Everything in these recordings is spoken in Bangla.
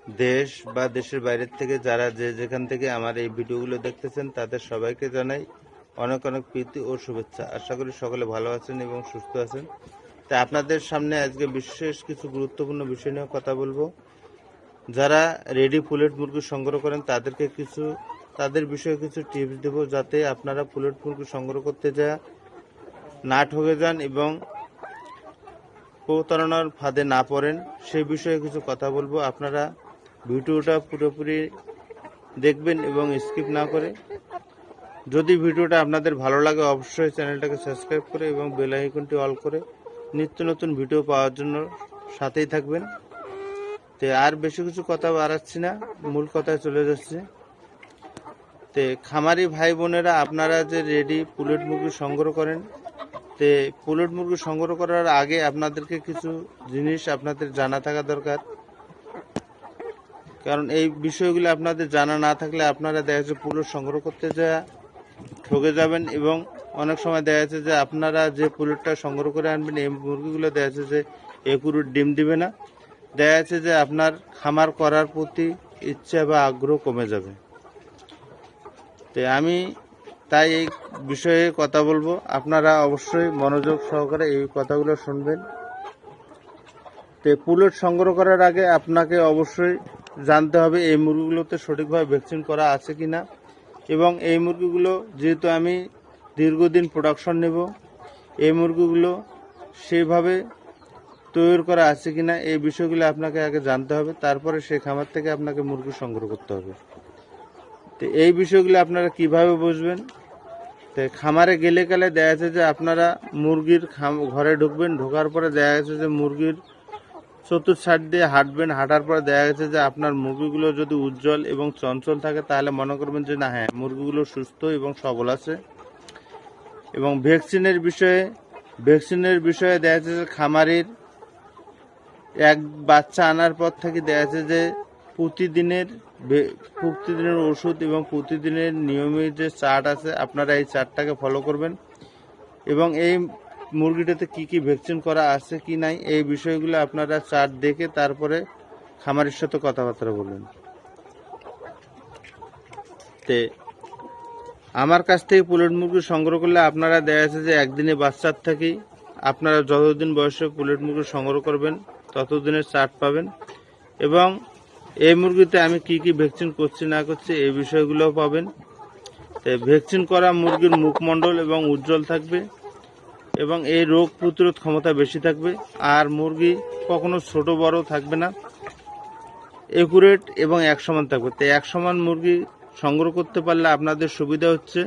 দেশ বা দেশের বাইরের থেকে যারা যে যেখান থেকে আমার এই ভিডিওগুলো দেখতেছেন তাদের সবাইকে জানাই অনেক অনেক প্রীতি ও শুভেচ্ছা। আশা করি সকলে ভালো আছেন এবং সুস্থ আছেন। তাই আপনাদের সামনে আজকে বিশেষ কিছু গুরুত্বপূর্ণ বিষয় নিয়ে কথা বলবো। যারা রেডি পুলেট মুরগি সংগ্রহ করেন তাদের বিষয়ে কিছু টিপস দেব, যাতে আপনারা পুলেট মুরগি সংগ্রহ করতে না ঠকে যান এবং প্রতারণার ফাঁদে না পড়েন, সেই বিষয়ে কিছু কথা বলবো। আপনারা ভিডিওটা পুরোপুরি দেখবেন এবং স্কিপ না করে। যদি ভিডিওটা আপনাদের ভালো লাগে অবশ্যই চ্যানেলটাকে সাবস্ক্রাইব করে এবং বেল আইকনটি অল করে নিত্য নতুন ভিডিও পাওয়ার জন্য সাথেই থাকবেন। তো আর বেশি কিছু কথা বাড়াচ্ছি না, মূল কথায় চলে যাচ্ছে। তো খামারি ভাই বোনেরা, আপনারা যে রেডি পুলেট মুরগি সংগ্রহ করেন, তো পুলেট মুরগি সংগ্রহ করার আগে আপনাদেরকে কিছু জিনিস আপনাদের জানা থাকা দরকার। কারণ এই বিষয়গুলো আপনাদের জানা না থাকলে আপনারা দেখা যাচ্ছে পুলেট সংগ্রহ করতে ঠকে যাবেন এবং অনেক সময় দেখা যাচ্ছে যে আপনারা যে পুলেটটা সংগ্রহ করে আনবেন এই মুরগিগুলো দেখা যাচ্ছে যে একুরেট ডিম দিবে না। দেখা যাচ্ছে যে আপনার খামার করার প্রতি ইচ্ছা বা আগ্রহ কমে যাবে। তো আমি তাই এই বিষয়ে কথা বলবো, আপনারা অবশ্যই মনোযোগ সহকারে এই কথাগুলো শুনবেন। তো পুলেট সংগ্রহ করার আগে আপনাকে অবশ্যই জানতে হবে এই মুরগিগুলোতে সঠিকভাবে ভ্যাকসিন করা আছে কি না, এবং এই মুরগিগুলো যেহেতু আমি দীর্ঘদিন প্রোডাকশন নেব, এই মুরগিগুলো সেইভাবে তৈরি করা আছে কি না এই বিষয়গুলো আপনাকে আগে জানতে হবে। তারপরে সেই খামার থেকে আপনাকে মুরগি সংগ্রহ করতে হবে। তো এই বিষয়গুলো আপনারা কিভাবে বুঝবেন? তো খামারে গেলে দেখা যাচ্ছে যে আপনারা মুরগির ঘরে ঢুকবেন, ঢোকার পরে দেখা যাচ্ছে যে মুরগির চতুর্থ সাইড দিয়ে হাঁটবেন, হাঁটার পরে দেখা গেছে যে আপনার মুরগিগুলো যদি উজ্জ্বল এবং চঞ্চল থাকে তাহলে মনে করবেন যে না, হ্যাঁ, মুরগিগুলো সুস্থ এবং সবল আছে। এবং ভ্যাকসিনের বিষয়ে দেখা যাচ্ছে যে খামারের এক বাচ্চা আনার পর থেকে দেখা যাচ্ছে যে প্রতিদিনের ওষুধ এবং প্রতিদিনের নিয়মিত যে চার্ট আছে আপনারা এই চার্টটাকে ফলো করবেন এবং এই মুরগিটাতে কি কি ভ্যাকসিন করা আছে কি নাই এই বিষয়গুলো আপনারা চার্ট দেখে তারপরে খামারের সাথে কথাবার্তা বলবেন। তে আমার কাছ থেকে পুলেট মুরগি সংগ্রহ করলে আপনারা দেখা যাচ্ছে যে একদিনে বাচ্চার থেকেই আপনারা যতদিন বয়সে পুলেট মুরগি সংগ্রহ করবেন ততদিনের চার্ট পাবেন এবং এই মুরগিতে আমি কি কি ভ্যাকসিন করছি না করছি এই বিষয়গুলোও পাবেন। ভ্যাকসিন করা মুরগির মুখমণ্ডল এবং উজ্জ্বল থাকবে এবং এই রোগ প্রতিরোধ ক্ষমতা বেশি থাকবে, আর মুরগি কখনো ছোট বড় থাকবে না, একুরেট এবং এক সমান থাকবে। তো এক সমান মুরগি সংগ্রহ করতে পারলে আপনাদের সুবিধা হচ্ছে,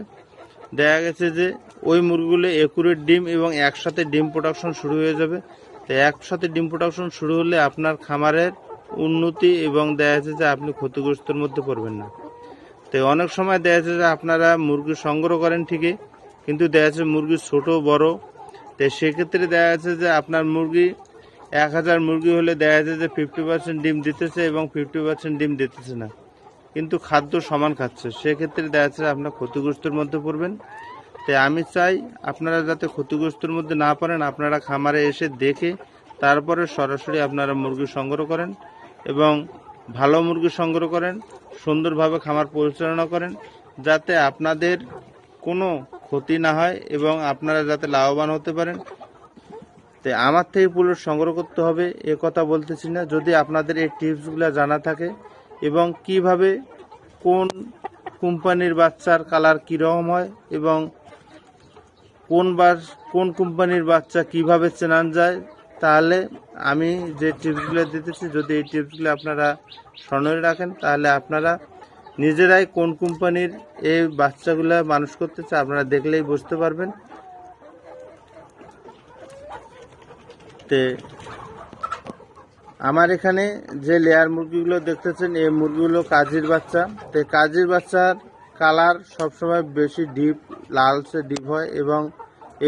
দেখা গেছে যে ওই মুরগিগুলো একুরেট ডিম এবং একসাথে ডিম প্রোডাকশন শুরু হয়ে যাবে। তো একসাথে ডিম প্রোডাকশন শুরু হলে আপনার খামারের উন্নতি এবং দেখা যাচ্ছে যে আপনি ক্ষতিগ্রস্তের মধ্যে পড়বেন না। তো অনেক সময় দেখা যাচ্ছে যে আপনারা মুরগি সংগ্রহ করেন ঠিকই, কিন্তু দেখা যাচ্ছে মুরগি ছোট বড়। তো সেক্ষেত্রে দেখা যাচ্ছে যে আপনার মুরগি 1000 মুরগি হলে দেখা যাচ্ছে যে 50% ডিম দিতেছে এবং 50% ডিম দিতেছে না, কিন্তু খাদ্য সমান খাচ্ছে। সেক্ষেত্রে দেখা যাচ্ছে আপনার ক্ষতিগ্রস্তের মধ্যে পড়বেন। তাই আমি চাই আপনারা যাতে ক্ষতিগ্রস্তের মধ্যে না পড়েন, আপনারা খামারে এসে দেখে তারপরে সরাসরি আপনারা মুরগি সংগ্রহ করেন এবং ভালো মুরগি সংগ্রহ করেন, সুন্দরভাবে খামার পরিচালনা করেন, যাতে আপনাদের কোনো ক্ষতি না হয় এবং আপনারা যাতে লাভবান হতে পারেন। তাই আমার থেকে পুলেট সংগ্রহ করতে হবে এ কথা বলতেছি না। যদি আপনাদের এই টিপসগুলো জানা থাকে এবং কিভাবে কোন কোম্পানির বাচ্চার কালার কীরকম হয় এবং কোন কোম্পানির বাচ্চা কিভাবে চেনান যায়, তাহলে আমি যে টিপসগুলো দিতেছি যদি এই টিপসগুলো আপনারা স্মরণে রাখেন তাহলে আপনারা নিজেরাই কোন কোম্পানির এই বাচ্চাগুলো মানুষ করতেছে আপনারা দেখলেই বুঝতে পারবেন। তে আমার এখানে যে লেয়ার মুরগিগুলো দেখতেছেন এই মুরগিগুলো কাজির বাচ্চা। তো কাজির বাচ্চার কালার সবসময় বেশি ডিপ লালচে ডিপ হয় এবং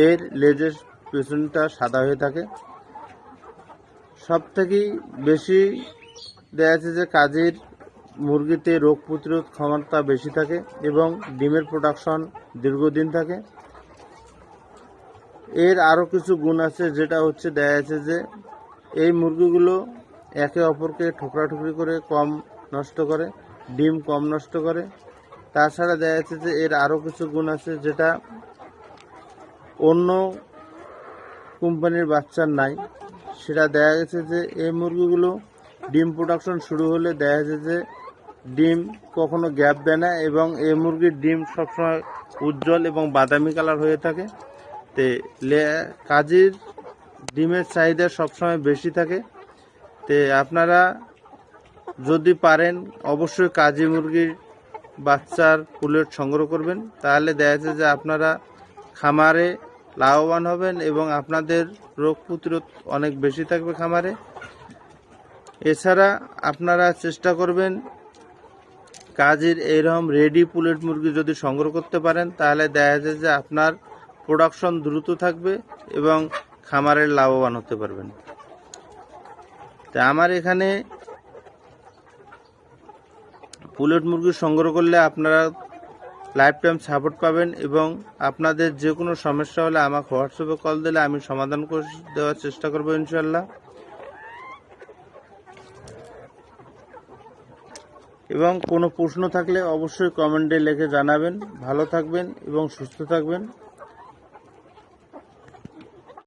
এর লেজের পেছনটা সাদা হয়ে থাকে। সব থেকেই বেশি দেখা যাচ্ছে যে কাজির মুরগিতে রোগ প্রতিরোধ ক্ষমতা বেশি থাকে এবং ডিমের প্রোডাকশন দীর্ঘদিন থাকে। এর আরও কিছু গুণ আছে, যেটা হচ্ছে দেখা যাচ্ছে যে এই মুরগিগুলো একে অপরকে ঠোকরাঠুকরি করে কম নষ্ট করে, ডিম কম নষ্ট করে। তাছাড়া দেখা যাচ্ছে যে এর আরও কিছু গুণ আছে যেটা অন্য কোম্পানির বাচ্চার নাই। সেটা দেখা গেছে যে এই মুরগিগুলো ডিম প্রোডাকশন শুরু হলে দেখা যাচ্ছে যে ডিম কখনো গ্যাপ দেয় না এবং এই মুরগির ডিম সবসময় উজ্জ্বল এবং বাদামি কালার হয়ে থাকে। তে কাজীর ডিমের চাহিদা সবসময় বেশি থাকে। তে আপনারা যদি পারেন অবশ্যই কাজী মুরগির বাচ্চার পুলেট সংগ্রহ করবেন, তাহলে দেখা যাচ্ছে যে আপনারা খামারে লাভবান হবেন এবং আপনাদের রোগ প্রতিরোধ অনেক বেশি থাকবে খামারে। এছাড়া আপনারা চেষ্টা করবেন কাজীর এইরকম রেডি পুলেট মুরগি যদি সংগ্রহ করতে পারেন, তাহলে দেখা যায় যে আপনার প্রোডাকশন দ্রুত থাকবে এবং খামারের লাভবান হতে পারবেন। তা আমার এখানে পুলেট মুরগি সংগ্রহ করলে আপনারা লাইফ টাইম সাপোর্ট পাবেন এবং আপনাদের যে কোনো সমস্যা হলে আমাকে হোয়াটসঅ্যাপে কল দিলে আমি সমাধান করে দেওয়ার চেষ্টা করবো ইনশাল্লাহ। এবং কোনো প্রশ্ন থাকলে অবশ্যই কমেন্টে লিখে জানাবেন। ভালো থাকবেন এবং সুস্থ থাকবেন।